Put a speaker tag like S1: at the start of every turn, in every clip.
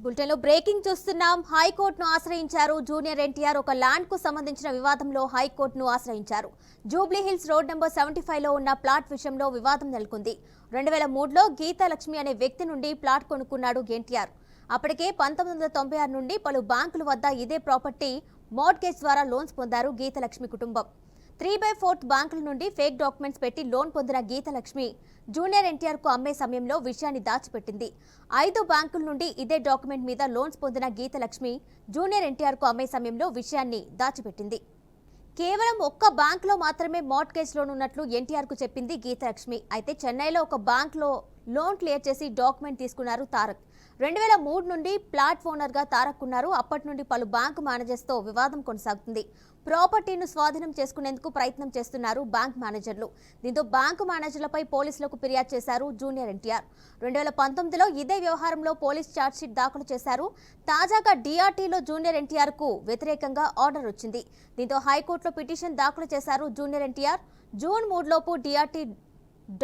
S1: బులెటిన్లో బ్రేకింగ్ చూస్తున్నాం. హైకోర్టును ఆశ్రయించారు జూనియర్ ఎన్టీఆర్. ఒక ల్యాండ్ కు సంబంధించిన వివాదంలో హైకోర్టును ఆశ్రయించారు. జూబ్లీ హిల్స్ రోడ్ నెంబర్ 75లో ఉన్న ప్లాట్ విషయంలో వివాదం నెలకొంది. 2003లో గీతాలక్ష్మి అనే వ్యక్తి నుండి ప్లాట్ కొనుక్కున్నాడు ఎన్టీఆర్. అప్పటికే 1996 నుండి పలు బ్యాంకుల వద్ద ఇదే ప్రాపర్టీ మోర్ట్గేజ్ ద్వారా లోన్స్ పొందారు గీతాలక్ష్మి కుటుంబం. 3/4 బ్యాంకుల నుండి ఫేక్ డాక్యుమెంట్స్ పెట్టి లోన్ పొందిన గీతాలక్ష్మి జూనియర్ ఎన్టీఆర్ కు అమ్మే సమయంలో విషయాన్ని దాచిపెట్టింది. 5 బ్యాంకుల నుండి ఇదే డాక్యుమెంట్ మీద లోన్స్ పొందిన గీతాలక్ష్మి జూనియర్ ఎన్టీఆర్ కు అమ్మే సమయంలో విషయాన్ని దాచిపెట్టింది. కేవలం ఒక్క బ్యాంకులో మాత్రమే మోర్ట్గేజ్ లోన్ ఉన్నట్లు ఎన్టీఆర్ కు చెప్పింది గీతాలక్ష్మి. అయితే చెన్నైలో ఒక బ్యాంకులో లోన్ క్లియర్ చేసి డాక్యుమెంట్ తీసుకున్నారు తారక్. 2003 నుండి ప్లాట్ ఓనర్ గా తారక్ ఉన్నారు. అప్పటి నుండి పలు బ్యాంకు మేనేజర్స్ తో వివాదం కొనసాగుతుంది. ప్రాపర్టీను స్వాధీనం చేసుకునేందుకు ప్రయత్నం చేస్తున్నారు బ్యాంక్ మేనేజర్లు. దీంతో బ్యాంకు మేనేజర్లపై పోలీసులకు ఫిర్యాదు చేశారు జూనియర్ ఎన్టీఆర్. 2019లో ఇదే వ్యవహారంలో పోలీస్ ఛార్జ్షీట్ దాఖలు చేశారు. తాజాగా డిఆర్టీలో జూనియర్ ఎన్టీఆర్ కు వ్యతిరేకంగా ఆర్డర్ వచ్చింది. దీంతో హైకోర్టులో పిటిషన్ దాఖలు చేశారు జూనియర్ ఎన్టీఆర్. జూన్ 3 లోపు డిఆర్టీ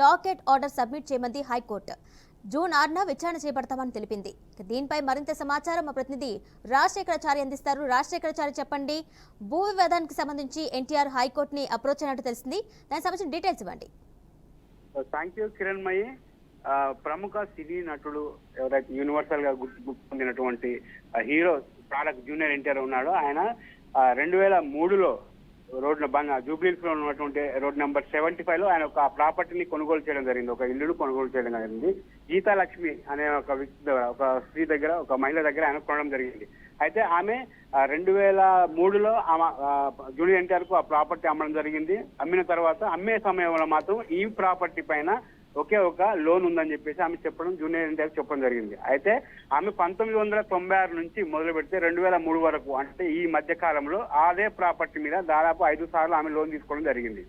S1: డాకెట్ ఆర్డర్ సబ్మిట్ చేయమంది హైకోర్టు. జూన్ 6న విచారణ చేపడతామని తెలిపింది. దీనిపై మరింత సమాచారం మా ప్రతినిధి రాజశేఖరాచారి అందిస్తారు. రాజశేఖరాచారి, చెప్పండి, భూ వివాదానికి సంబంధించి ఎన్టీఆర్ హైకోర్టుని అప్రోచ్ అయినట్టు తెలిసింది. దానికి సంబంధించిన డీటెయిల్స్ ఇవ్వండి.
S2: Thank you Kiranmayi. ప్రముఖ సినీ నటుడు ఎవరైతే యూనివర్సల్ గా గుర్తింపు పొందినటువంటి హీరో తారక్ జూనియర్ ఎన్టీఆర్ ఉన్నాడో ఆయన 2003లో రోడ్ జూబ్లీహిల్స్ లో ఉన్నటువంటి రోడ్ నెంబర్ 75లో ఆయన ఒక ప్రాపర్టీని కొనుగోలు చేయడం జరిగింది. ఒక ఇల్లును కొనుగోలు చేయడం జరిగింది. గీతాలక్ష్మి అనే ఒక వ్యక్తి దగ్గర, ఒక స్త్రీ దగ్గర, ఒక మహిళ దగ్గర ఆయన కొనడం జరిగింది. అయితే ఆమె 2003లో జూనియర్ ఎన్టీఆర్ కు ఆ ప్రాపర్టీ అమ్మడం జరిగింది. అమ్మిన తర్వాత అమ్మే సమయంలో మాత్రం ఈ ప్రాపర్టీ పైన ఒకే ఒక లోన్ ఉందని చెప్పేసి ఆమె చెప్పడం జూనియర్ ఎన్టీఆర్ చెప్పడం జరిగింది. అయితే ఆమె 1996 నుంచి మొదలు పెడితే 2003 వరకు, అంటే ఈ మధ్య కాలంలో అదే ప్రాపర్టీ మీద దాదాపు 5 సార్లు ఆమె లోన్ తీసుకోవడం జరిగింది.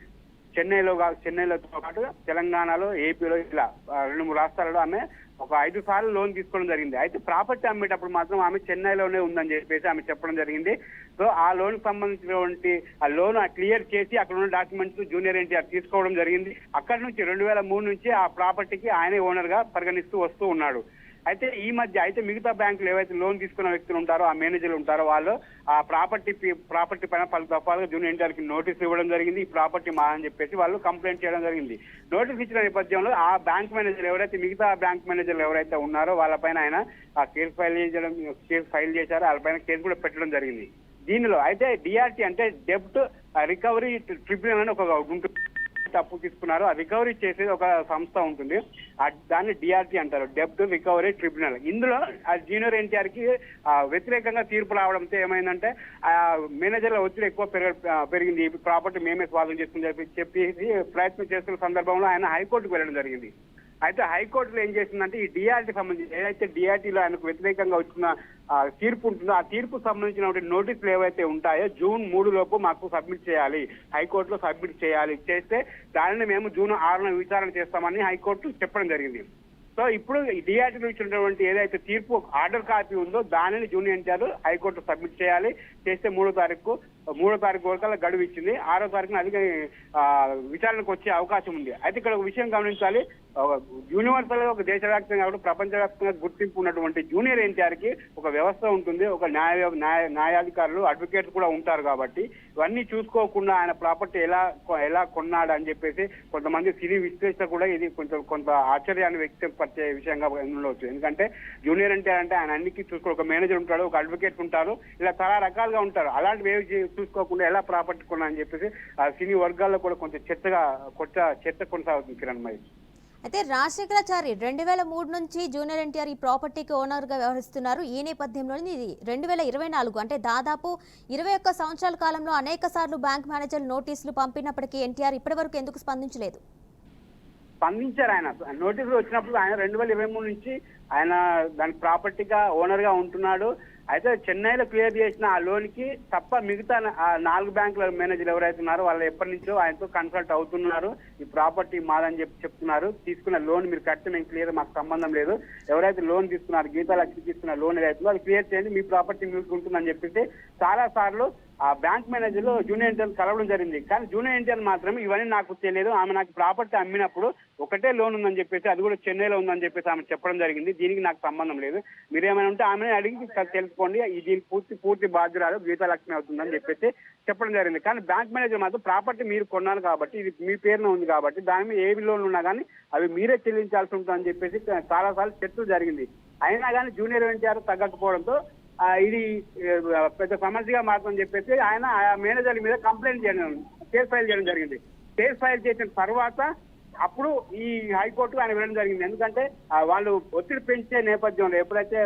S2: చెన్నైలోతో పాటు తెలంగాణలో, ఏపీలో ఇలా 2-3 రాష్ట్రాలలో ఆమె ఒక 5 సార్లు లోన్ తీసుకోవడం జరిగింది. అయితే ప్రాపర్టీ అమ్మేటప్పుడు మాత్రం ఆమె చెన్నైలోనే ఉందని చెప్పేసి ఆమె చెప్పడం జరిగింది. సో ఆ లోన్ సంబంధించినటువంటి ఆ లోన్ క్లియర్ చేసి అక్కడ ఉన్న డాక్యుమెంట్స్ జూనియర్ ఎన్టీఆర్ తీసుకోవడం జరిగింది. అక్కడి నుంచి 2003 నుంచి ఆ ప్రాపర్టీకి ఆయనే ఓనర్ గా పరిగణిస్తూ వస్తూ ఉన్నాడు. అయితే మిగతా బ్యాంకులు ఏవైతే లోన్ తీసుకున్న వ్యక్తులు ఉంటారో, ఆ మేనేజర్లు ఉంటారో, వాళ్ళు ఆ ప్రాపర్టీ పైన పలు దఫాలుగా జూనియర్ ఎన్టీఆర్ కి నోటీసులు ఇవ్వడం జరిగింది. ఈ ప్రాపర్టీ మా అని చెప్పేసి వాళ్ళు కంప్లైంట్ చేయడం జరిగింది. నోటీస్ ఇచ్చిన నేపథ్యంలో ఆ బ్యాంక్ మేనేజర్ ఎవరైతే, మిగతా బ్యాంక్ మేనేజర్లు ఎవరైతే ఉన్నారో వాళ్ళపైన ఆయన ఆ కేసు ఫైల్ చేశారో వాళ్ళపైన కేసు కూడా పెట్టడం జరిగింది. దీనిలో అయితే డిఆర్టీ అంటే డెబ్ట్ రికవరీ ట్రిబ్యునల్ అని ఒక ఉంటుంది. అప్పు తీసుకున్నారు, ఆ రికవరీ చేసేది ఒక సంస్థ ఉంటుంది, దాన్ని డిఆర్టీ అంటారు, డెబ్ట్ రికవరీ ట్రిబ్యునల్. ఇందులో ఆ జూనియర్ ఎన్టీఆర్ కి వ్యతిరేకంగా తీర్పు రావడంతో ఏమైందంటే ఆ మేనేజర్ల ఒత్తిడి ఎక్కువ పెరిగింది. ప్రాపర్టీ మేమే స్వాధీనం చేసుకుని చెప్పేసి ప్రయత్నం చేస్తున్న సందర్భంలో ఆయన హైకోర్టుకు వెళ్ళడం జరిగింది. అయితే హైకోర్టులో ఏం చేసిందంటే ఈ డిఆర్టీ సంబంధించి ఏదైతే డిఆర్టీలో ఆయనకు వ్యతిరేకంగా వచ్చిన తీర్పు ఉంటుందో ఆ తీర్పు సంబంధించిన నోటీసులు ఏవైతే ఉంటాయో June 3 లోపు మాకు సబ్మిట్ చేయాలి, హైకోర్టులో సబ్మిట్ చేయాలి. చేస్తే దానిని మేము June 6న విచారణ చేస్తామని హైకోర్టు చెప్పడం జరిగింది. సో ఇప్పుడు డిఆర్టీలో ఇచ్చినటువంటి ఏదైతే తీర్పు ఆర్డర్ కాపీ ఉందో దానిని జూనియర్ ఎన్టీఆర్ హైకోర్టు సబ్మిట్ చేయాలి. చేస్తే 3వ తారీఖు వరకు గడువు ఇచ్చింది. 6వ తారీఖున అది విచారణకు వచ్చే అవకాశం ఉంది. అయితే ఇక్కడ ఒక విషయం గమనించాలి, యూనివర్సల్ గా ఒక దేశవ్యాప్తంగా కాబట్టి ప్రపంచవ్యాప్తంగా గుర్తింపు ఉన్నటువంటి జూనియర్ ఎన్టీఆర్ కి ఒక వ్యవస్థ ఉంటుంది, ఒక న్యాయాధికారులు, అడ్వకేట్స్ కూడా ఉంటారు. కాబట్టి ఇవన్నీ చూసుకోకుండా ఆయన ప్రాపర్టీ ఎలా కొన్నాడు అని చెప్పేసి కొంతమంది సినీ విశ్లేషణ కూడా ఇది కొంత ఆశ్చర్యాన్ని వ్యక్తపరిచే విషయంగా ఉండవచ్చు. ఎందుకంటే జూనియర్ ఎన్టీఆర్ అంటే ఆయన అన్నికి చూసుకో, ఒక మేనేజర్ ఉంటాడు, ఒక అడ్వకేట్ ఉంటారు, ఇలా చాలా రకాలుగా ఉంటారు. అలాంటివి ఏవి చూసుకోకుండా ఎలా ప్రాపర్టీ కొన్నా అని చెప్పేసి ఆ సినీ వర్గాల్లో కూడా కొంచెం చర్చ కొనసాగుతుంది కిరణ్మయి.
S1: అయితే రాజశేఖరాచారి 2003 నుంచి జూనియర్ ఎన్టీఆర్ ఈ ప్రాపర్టీకి ఓనర్ గా వ్యవహరిస్తున్నారు. ఈ నేపథ్యంలో ఇది 2024, అంటే దాదాపు 21 సంవత్సరాల కాలంలో అనేక సార్లు బ్యాంక్ మేనేజర్లు నోటీసులు పంపినప్పటికీ ఎన్టీఆర్ ఇప్పటి వరకు ఎందుకు స్పందించలేదు?
S2: స్పందించారు. ఆయన నోటీసులు వచ్చినప్పుడు ఆయన 2023 నుంచి ఆయన దాని ప్రాపర్టీగా ఓనర్ గా ఉంటున్నాడు. అయితే చెన్నైలో క్లియర్ చేసిన ఆ లోన్ కి తప్ప మిగతా ఆ 4 బ్యాంకుల మేనేజర్లు ఎవరైతే ఉన్నారో వాళ్ళు ఎప్పటి నుంచో ఆయనతో కన్సల్ట్ అవుతున్నారు. ఈ ప్రాపర్టీ మాదని చెప్తున్నారు. తీసుకున్న లోన్ మీరు కడితే మేము క్లియర్, మాకు సంబంధం లేదు. ఎవరైతే లోన్ తీసుకున్నారు, గీతాలక్ష్మి తీసుకున్న లోన్ ఏదైతుందో అది క్లియర్ చేయండి, మీ ప్రాపర్టీ మీకు ఉంటుందని చెప్పేసి చాలా సార్లు ఆ బ్యాంక్ మేనేజర్లు జూనియర్ ఎన్టీఆర్ కలవడం జరిగింది. కానీ జూనియర్ ఎన్టీఆర్ మాత్రం ఇవన్నీ నాకు తెలియదు, ఆమె నాకు ప్రాపర్టీ అమ్మినప్పుడు ఒకటే లోన్ ఉందని చెప్పేసి, అది కూడా చెన్నైలో ఉందని చెప్పేసి ఆమె చెప్పడం జరిగింది. దీనికి నాకు సంబంధం లేదు, మీరేమైనా ఉంటే ఆమెను అడిగి తెలుసుకోండి, దీనికి పూర్తి బాధ్యురాలు గీతాలక్ష్మి అవుతుందని చెప్పేసి చెప్పడం జరిగింది. కానీ బ్యాంక్ మేనేజర్ మాత్రం ప్రాపర్టీ మీరు కొన్నారు కాబట్టి, ఇది మీ పేరున ఉంది కాబట్టి దాని మీద ఏ లోన్ ఉన్నా కానీ అవి మీరే చెల్లించాల్సి ఉంటుందని చెప్పేసి చాలా సార్లు చర్చలు జరిగింది. అయినా కానీ జూనియర్ ఎన్టీఆర్ తగ్గకపోవడంతో ఇది పెద్ద సమస్యగా మారుతుందని చెప్పేసి ఆయన ఆ మేనేజర్ల మీద కంప్లైంట్ చేయడం, కేసు ఫైల్ చేయడం జరిగింది. కేసు ఫైల్ చేసిన తర్వాత అప్పుడు ఈ హైకోర్టు ఆయన వెళ్ళడం జరిగింది. ఎందుకంటే వాళ్ళు ఒత్తిడి పెంచే నేపథ్యంలో ఎప్పుడైతే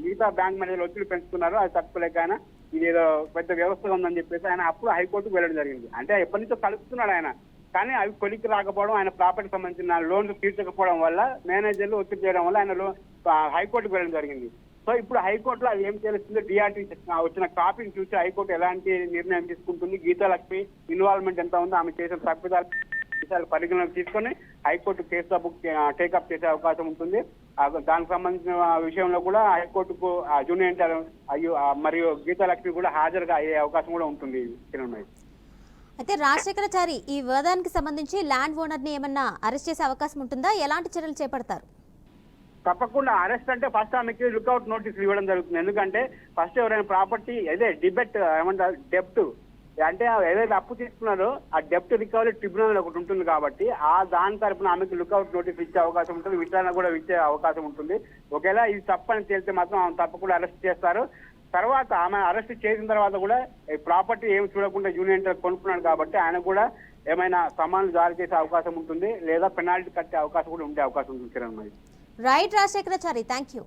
S2: మిగతా బ్యాంక్ మేనేజర్లు ఒత్తిడి పెంచుతున్నారో అది తట్టుకోలేక ఆయన ఇది ఏదో పెద్ద వ్యవస్థగా ఉందని చెప్పేసి ఆయన అప్పుడు హైకోర్టుకు వెళ్ళడం జరిగింది. అంటే ఎప్పటి నుంచో కలుపుతున్నాడు ఆయన, కానీ అవి కొలిక్కి రాకపోవడం, ఆయన ప్రాపర్టీ సంబంధించిన లోన్లు తీర్చకపోవడం వల్ల మేనేజర్లు ఒత్తిడి చేయడం వల్ల ఆయన హైకోర్టుకు వెళ్ళడం జరిగింది. సో ఇప్పుడు హైకోర్టులో అది ఏం తెలుస్తుందో డిఆర్టీ వచ్చిన కాపీని చూసి హైకోర్టు ఎలాంటి నిర్ణయం తీసుకుంటుంది, గీతాలక్ష్మి ఇన్వాల్వ్మెంట్ ఎంత ఉందో, ఆమె చేసిన తప్పిదాలు పరిగణలోకి తీసుకొని హైకోర్టు కేసు టేకప్ చేసే అవకాశం ఉంటుంది. దానికి సంబంధించిన విషయంలో కూడా హైకోర్టుకు జూనియర్ ఎన్టీఆర్ మరియు గీతాలక్ష్మి కూడా హాజరుగా అయ్యే అవకాశం కూడా ఉంటుంది.
S1: అయితే రాజశేఖరాచారి, ఈ వివాదానికి సంబంధించి ల్యాండ్ ఓనర్ ని ఏమన్నా అరెస్ట్ చేసే అవకాశం ఉంటుందా? ఎలాంటి చర్యలు చేపడతారు?
S2: తప్పకుండా అరెస్ట్ అంటే ఫస్ట్ ఆమెకి లుక్అవుట్ నోటీసులు ఇవ్వడం జరుగుతుంది. ఎందుకంటే ఫస్ట్ ఎవరైనా ప్రాపర్టీ అదే డిబెట్ ఏమంటారు, డెప్ట్ అంటే ఏదైతే అప్పు తీసుకున్నారో ఆ డెప్ట్ రికవరీ ట్రిబ్యునల్ ఒకటి ఉంటుంది కాబట్టి దాని తరపున ఆమెకు లుక్అవుట్ నోటీస్ ఇచ్చే అవకాశం ఉంటుంది, విచారణ కూడా ఇచ్చే అవకాశం ఉంటుంది. ఒకవేళ ఇది తప్పని తేలితే మాత్రం ఆమె తప్పకుండా అరెస్ట్ చేస్తారు. తర్వాత ఆమె అరెస్ట్ చేసిన తర్వాత కూడా ప్రాపర్టీ ఏమి చూడకుండా జూనియర్ ఎన్టీఆర్ కొనుక్కున్నాడు కాబట్టి ఆయన కూడా ఏమైనా సమాన్లు జారీ చేసే అవకాశం ఉంటుంది, లేదా పెనాల్టీ కట్టే అవకాశం కూడా ఉండే అవకాశం ఉంటుంది. కిరణ్ మరి
S1: రైట్ రాజశేఖరాచారి, థ్యాంక్ యూ.